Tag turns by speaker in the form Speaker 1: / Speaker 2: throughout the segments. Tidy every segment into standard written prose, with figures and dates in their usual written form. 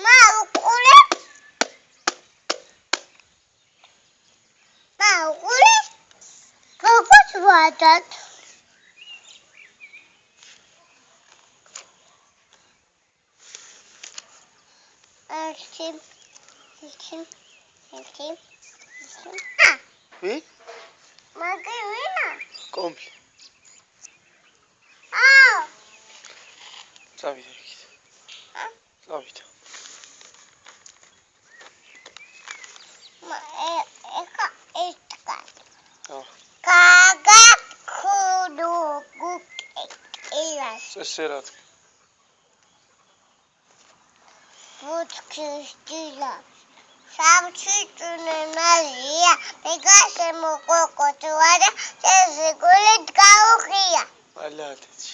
Speaker 1: That
Speaker 2: Oui?
Speaker 1: Margarina.
Speaker 2: Compli.
Speaker 1: Oh.
Speaker 2: Zavita. Zavita.
Speaker 1: Ma
Speaker 2: Oh.
Speaker 1: Kaga kudu guk ilas.
Speaker 2: Serat.
Speaker 1: Futkistila. Samchitune Maria. Pegase mokoko tuara. Sesigulit kaukia.
Speaker 2: Allateci.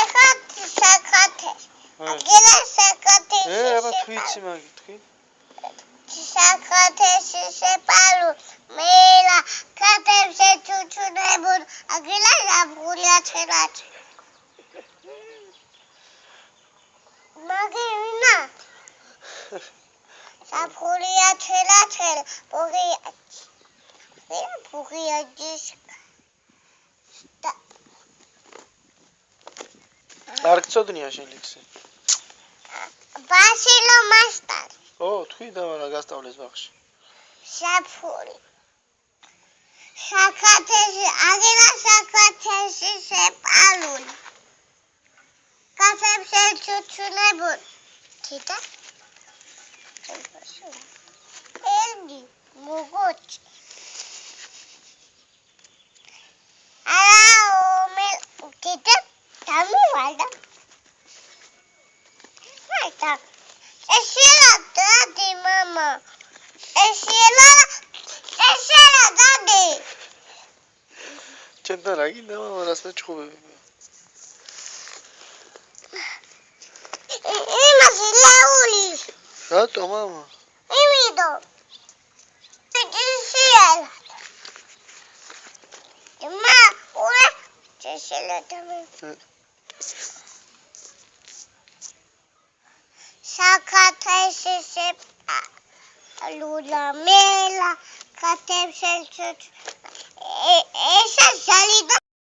Speaker 1: Ekat sakates. Agila sakates.
Speaker 2: Აბა თვიცი მაგითქვი.
Speaker 1: Sakates sepalu. Mela katese chuchunebun. Agila zabgulia chelat. Margarina. Zabgulia chelat. Bugia diska.
Speaker 2: არ გწოდნია შენ ლექსი.
Speaker 1: Basilo master.
Speaker 2: ო, თქვი და რა გასწავლეს ბაღში.
Speaker 1: Საფური. Საკათესი, აგელა საკათესი სეპალուն. კაცებს ეჩუჩუნებულ. თიტა? ელგი, მოგოჩ. თიტა, დამივალდა. Haita. Esela dadi mama. Esela dadi.
Speaker 2: ჩემთან რა გინდა მამა რას მეჩხუბები?
Speaker 1: იმას ლაულის.
Speaker 2: რატო მამა?
Speaker 1: იმიდო. ისიალა. იმა, ურა, ესელა დამე. Sakatesi sepalula mela katepsel çut. Esa salida